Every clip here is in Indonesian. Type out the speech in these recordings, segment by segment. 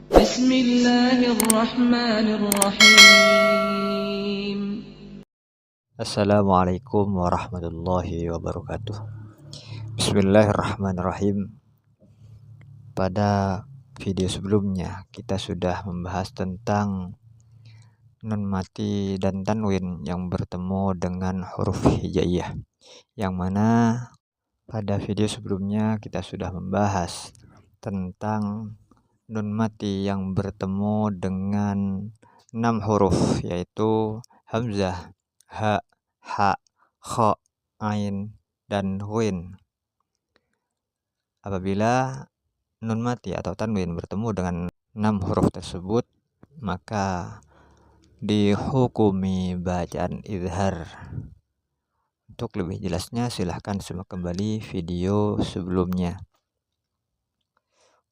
Bismillahirrahmanirrahim. Assalamualaikum warahmatullahi wabarakatuh. Bismillahirrahmanirrahim. Pada video sebelumnya kita sudah membahas tentang nun mati dan tanwin yang bertemu dengan huruf hijaiyah, yang mana pada video sebelumnya kita sudah membahas tentang nun mati yang bertemu dengan 6 huruf, yaitu hamzah, ha, kha, ain, dan ghin. Apabila nun mati atau tanwin bertemu dengan 6 huruf tersebut, maka dihukumi bacaan izhar. Untuk lebih jelasnya silahkan simak kembali video sebelumnya.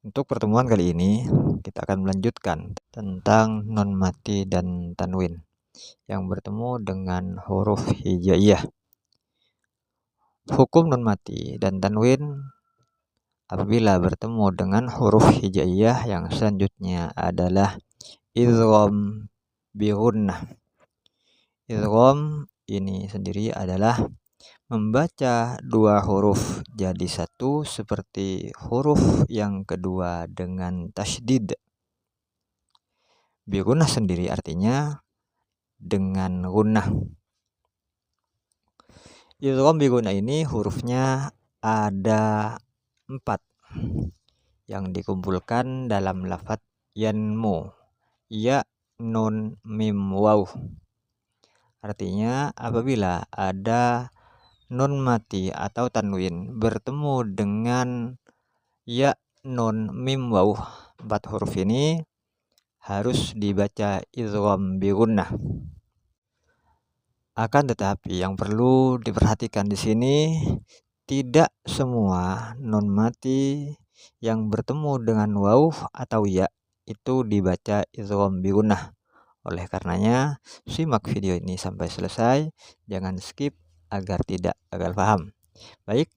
Untuk pertemuan kali ini kita akan melanjutkan tentang nun mati dan tanwin yang bertemu dengan huruf hijaiyah. Hukum nun mati dan tanwin apabila bertemu dengan huruf hijaiyah yang selanjutnya adalah idgham bi gunnah. Idgham ini sendiri adalah membaca dua huruf jadi satu seperti huruf yang kedua dengan tasydid. Bi gunnah sendiri artinya dengan gunnah. Idgham bi gunnah ini hurufnya ada 4 yang dikumpulkan dalam lafadz yanmu, ya, nun, mim, waw. Artinya apabila ada nun mati atau tanwin bertemu dengan ya, nun, mim, waw, 4 huruf ini harus dibaca idgham bi gunnah. Akan tetapi yang perlu diperhatikan di sini, tidak semua nun mati yang bertemu dengan waw atau ya itu dibaca idgham bi gunnah. Oleh karenanya, simak video ini sampai selesai, jangan skip agar tidak gagal paham. Baik,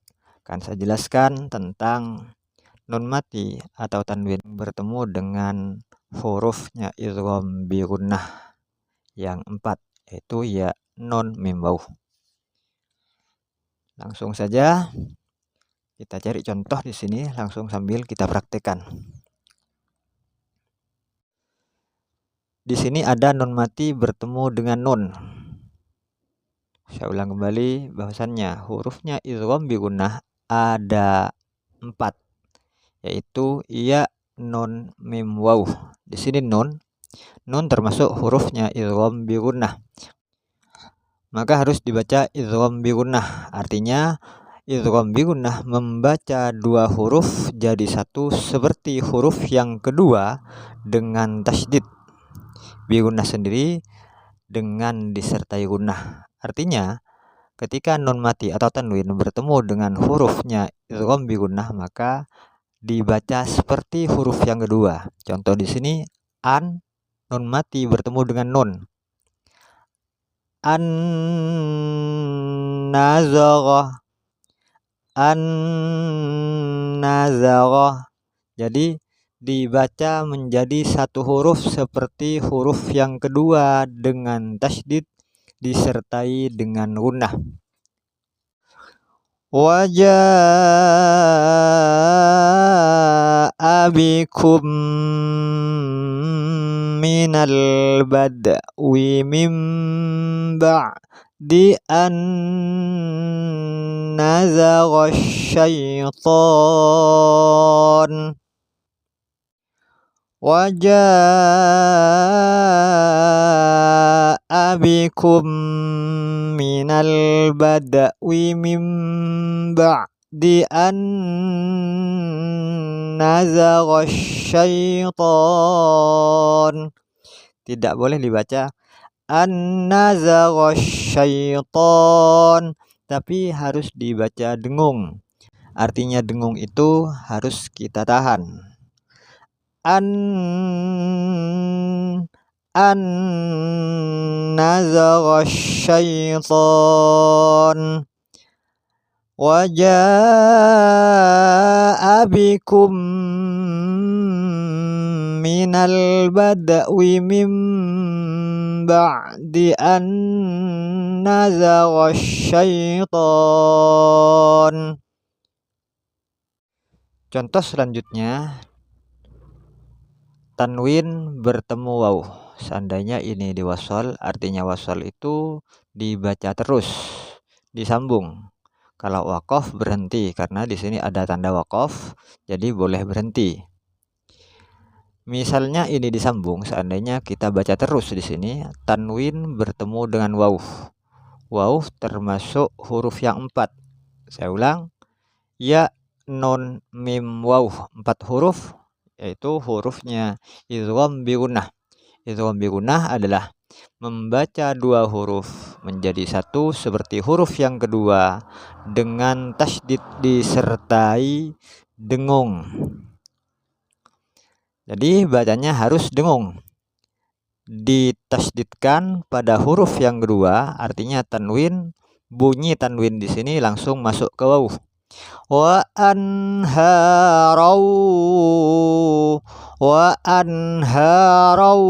akan saya jelaskan tentang nun mati atau tanwin bertemu dengan hurufnya idgham bi gunnah yang 4, yaitu ya, nun, mim, waw. Langsung saja kita cari contoh di sini langsung sambil kita praktekkan. Di sini ada nun mati bertemu dengan nun. Saya ulang kembali bahwasannya hurufnya idgham bi gunnah ada 4, yaitu ya, nun, mim, waw. Di sini nun termasuk hurufnya idgham bi gunnah. Maka harus dibaca idgham bi gunnah. Artinya idgham bi gunnah membaca dua huruf jadi satu seperti huruf yang kedua dengan tasydid. Bi gunnah sendiri dengan disertai gunnah. Artinya ketika nun mati atau tanwin bertemu dengan hurufnya idgham bi gunnah maka dibaca seperti huruf yang kedua. Contoh di sini an, nun mati bertemu dengan nun. An-nazarah, an-nazarah. Jadi dibaca menjadi satu huruf seperti huruf yang kedua dengan tasydid disertai dengan gunnah. Waja'a bikum minal badwi min ba'di an nazagha syaitan. Waja'a bikum minal badwi min ba'di an nazagha syaitan. Tidak boleh dibaca an nazagha syaitan, tapi harus dibaca dengung. Artinya dengung itu harus kita tahan. An nazagha syaitan. Waja'a bikum minal badwi min ba'di an nazagha syaitan. Contoh selanjutnya, tanwin bertemu waw. Seandainya ini diwasol, artinya wasol itu dibaca terus, disambung. Kalau wakof berhenti, karena di sini ada tanda wakof, jadi boleh berhenti. Misalnya ini disambung, seandainya kita baca terus di sini, tanwin bertemu dengan waw. Waw termasuk huruf yang 4. Saya ulang, ya, nun, mim, waw, 4 huruf, yaitu hurufnya idgham bi gunnah. Idgham bi gunnah adalah membaca 2 huruf menjadi 1 seperti huruf yang kedua dengan tasydid disertai dengung. Jadi bacanya harus dengung, ditasydidkan pada huruf yang kedua, artinya tanwin, bunyi tanwin di sini langsung masuk ke waw. Wa anharau, wa anharau,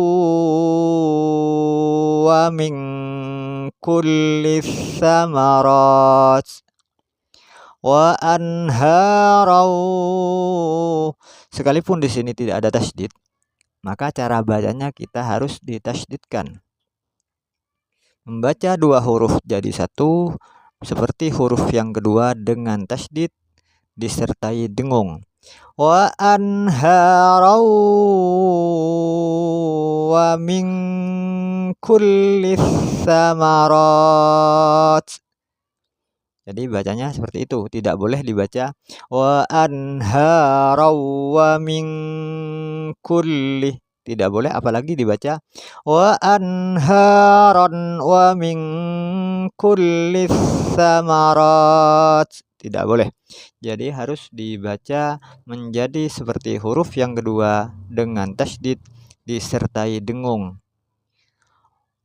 wa min kulli thamarat, wa anharau. Sekalipun di sini tidak ada tasydid, maka cara bacanya kita harus ditasydidkan. Membaca 2 huruf jadi 1 seperti huruf yang kedua dengan tasydid disertai dengung. Wa anharau wa min kulli thamarat. Jadi bacanya seperti itu, tidak boleh dibaca wa anharau wa min kulli, tidak boleh, apalagi dibaca wa anharon wa min kulli thamarat, tidak boleh. Jadi harus dibaca menjadi seperti huruf yang kedua dengan tasydid disertai dengung.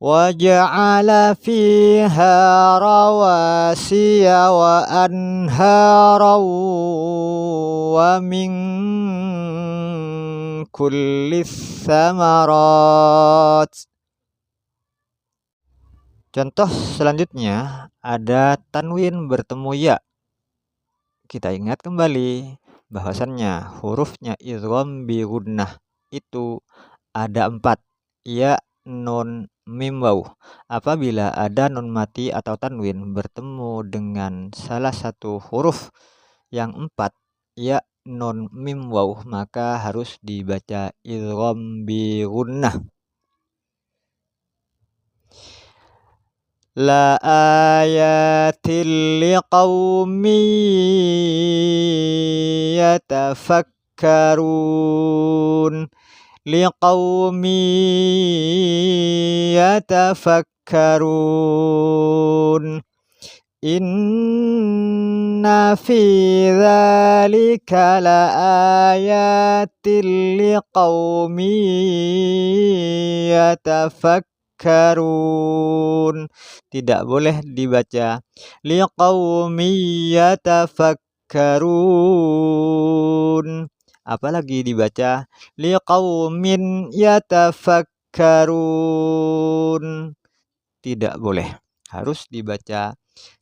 Wa ja'ala fiha rawasiya wa anharan wa min kulli thamarat. Contoh selanjutnya ada tanwin bertemu ya. Kita ingat kembali bahwasannya hurufnya idgham bi gunnah itu ada 4, ya, nun, mim, waw. Apabila ada nun mati atau tanwin bertemu dengan salah satu huruf yang 4, ya, nun, mim, waw, maka harus dibaca idgham bi gunnah. La ayatil liqaumin yatafakkarun, liqaumin yatafakkarun. Inna fi dzalika la ayatil liqaumin yatafakkarun. Tidak boleh dibaca liqaumin yatafakkarun, apalagi dibaca liqaumin yatafakkarun, tidak boleh. Harus dibaca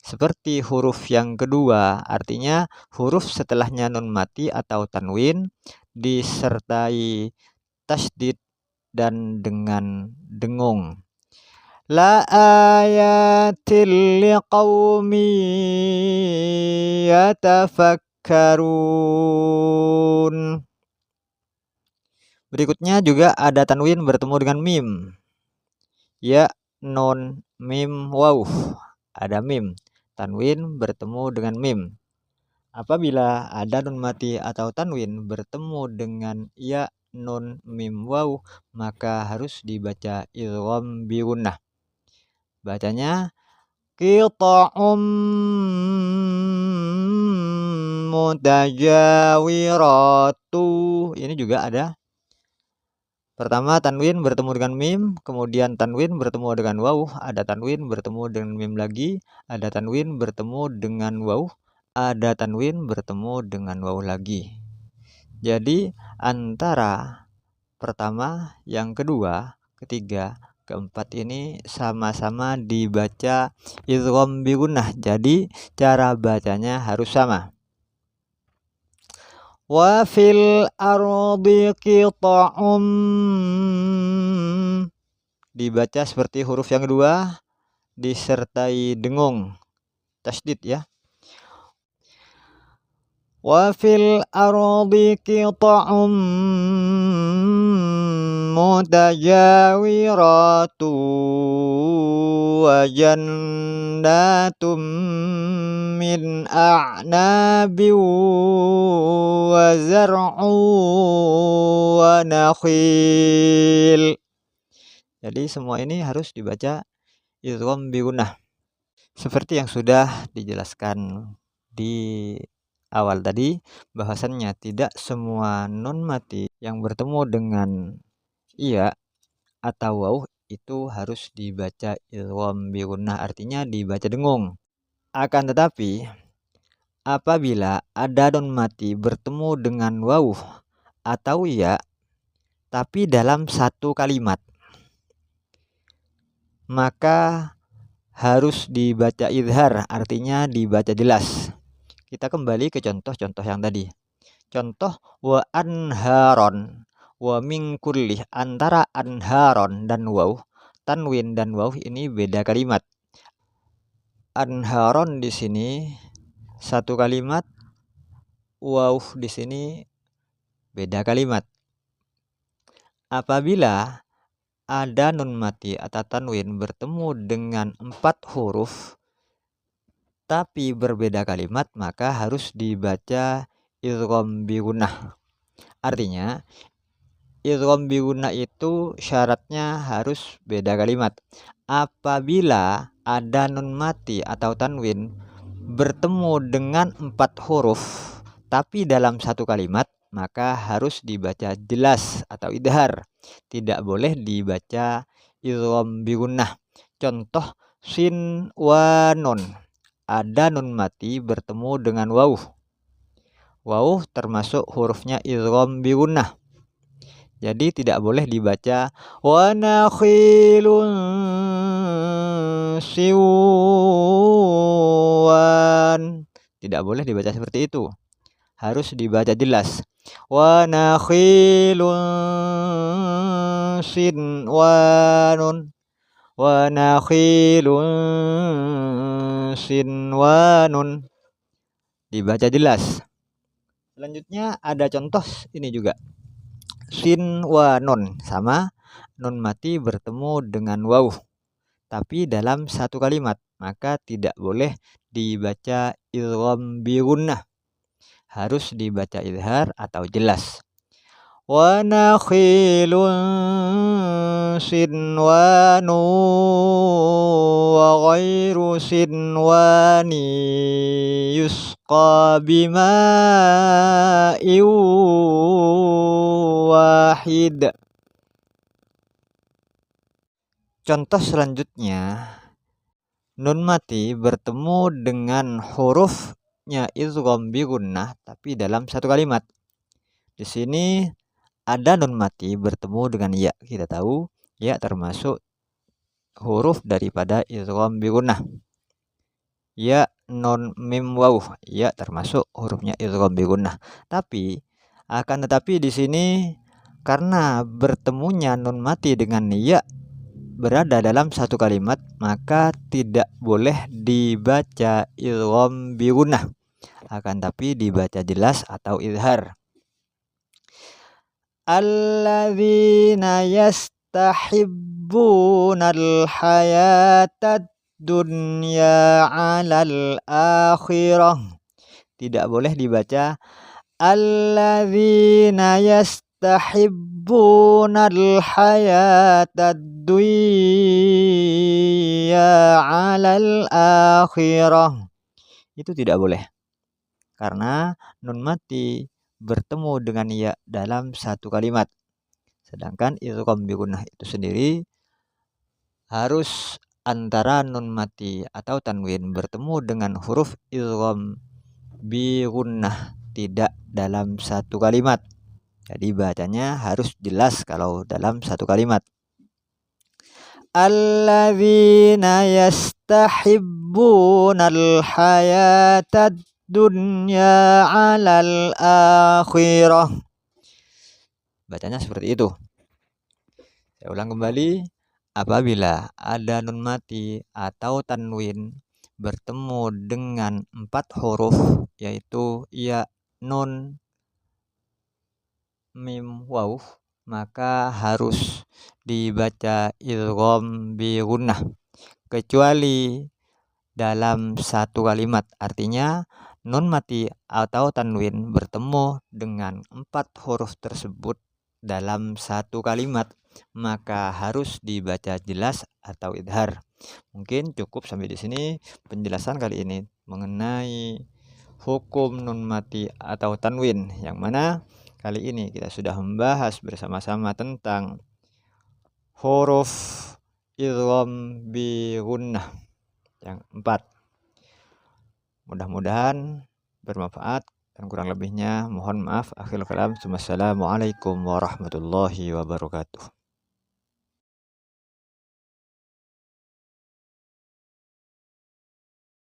seperti huruf yang kedua, artinya huruf setelahnya nun mati atau tanwin disertai tasydid dan dengan dengung. La ayatil liqaumin yatafakkarun. Berikutnya juga ada tanwin bertemu dengan mim. Ya, nun, mim, waw. Ada mim. Tanwin bertemu dengan mim. Apabila ada nun mati atau tanwin bertemu dengan ya, nun, mim, waw, maka harus dibaca idgham bi gunnah. Bacanya qita'um mutajawiratu. Ini juga ada. Pertama tanwin bertemu dengan mim, kemudian tanwin bertemu dengan waw, ada tanwin bertemu dengan mim lagi, ada tanwin bertemu dengan waw, ada tanwin bertemu dengan waw lagi. Jadi antara pertama, yang kedua, ketiga, keempat ini sama-sama dibaca idgham bi gunnah. Jadi cara bacanya harus sama. Wa fil ardi qita'um, dibaca seperti huruf yang kedua disertai dengung tasydid ya. Wa fil ardi qita'um mutajawiratu wa jannatum min a'nabin wa zar'u wa nakhil. Jadi semua ini harus dibaca idgham bi gunnah. Seperti yang sudah dijelaskan di awal tadi, bahwasannya tidak semua nun mati yang bertemu dengan iya atau waw itu harus dibaca idgham bi gunnah, artinya dibaca dengung. Akan tetapi apabila ada nun mati bertemu dengan waw atau iya tapi dalam satu kalimat, maka harus dibaca izhar, artinya dibaca jelas. Kita kembali ke contoh-contoh yang tadi. Contoh wa anharon, wa min kulli, antara anharon dan waw, tanwin dan waw ini beda kalimat. Anharon di sini satu kalimat, waw di sini beda kalimat. Apabila ada nun mati atau tanwin bertemu dengan 4 huruf tapi berbeda kalimat, maka harus dibaca idgham bi gunnah. Artinya idgham bi gunnah itu syaratnya harus beda kalimat. Apabila ada nun mati atau tanwin bertemu dengan 4 huruf tapi dalam satu kalimat, maka harus dibaca jelas atau idhar, tidak boleh dibaca idgham bi gunnah. Contoh sin wa nun, ada nun mati bertemu dengan waw. Waw termasuk hurufnya idgham bi gunnah. Jadi tidak boleh dibaca wa nakhilun siwan. Tidak boleh dibaca seperti itu. Harus dibaca jelas. Wa nakhilun sinwanun, wa nakhilun sinwanun, dibaca jelas. Selanjutnya ada contoh ini juga. Sin wa nun, sama nun mati bertemu dengan waw tapi dalam satu kalimat, maka tidak boleh dibaca idgham bi gunnah. Harus dibaca izhar atau jelas. Wa nakhilun sinwanu wa ghairu sinwani yusqa bima'in wahid. Contoh selanjutnya, nun mati bertemu dengan hurufnya idgham bi gunnah tapi dalam satu kalimat. Di sini ada nun mati bertemu dengan ya. Kita tahu ya termasuk huruf daripada idgham bi gunnah. Ya non mim waw, ya termasuk hurufnya idgham bi gunnah. Tapi akan tetapi di sini karena bertemunya nun mati dengan ya berada dalam satu kalimat, maka tidak boleh dibaca idgham bi gunnah, akan tapi dibaca jelas atau izhar. Alladzina yastahibbunal hayatad dunya 'alal akhirah. Tidak boleh dibaca alladzina yastahibbunal hayatad dunya 'alal akhirah. Itu tidak boleh. Karena nun mati bertemu dengan ya dalam satu kalimat. Sedangkan idgham bi gunnah itu sendiri harus antara nun mati atau tanwin bertemu dengan huruf idgham bi gunnah, tidak dalam satu kalimat. Jadi bacanya harus jelas kalau dalam satu kalimat. Alladzina yastahibbunal hayatad dunya 'alal akhirah. Bacanya seperti itu. Saya ulang kembali. Apabila ada nun mati atau tanwin bertemu dengan 4 huruf, yaitu ya, nun, mim, waw, maka harus dibaca idgham bi gunnah, kecuali dalam satu kalimat. Artinya nun mati atau tanwin bertemu dengan 4 huruf tersebut dalam satu kalimat, maka harus dibaca jelas atau idhar. Mungkin cukup sampai di sini penjelasan kali ini mengenai hukum nun mati atau tanwin, yang mana kali ini kita sudah membahas bersama-sama tentang huruf idgham bi gunnah yang 4. Mudah-mudahan bermanfaat, dan kurang lebihnya mohon maaf. Akhirul kalam. Wassalamualaikum warahmatullahi wabarakatuh.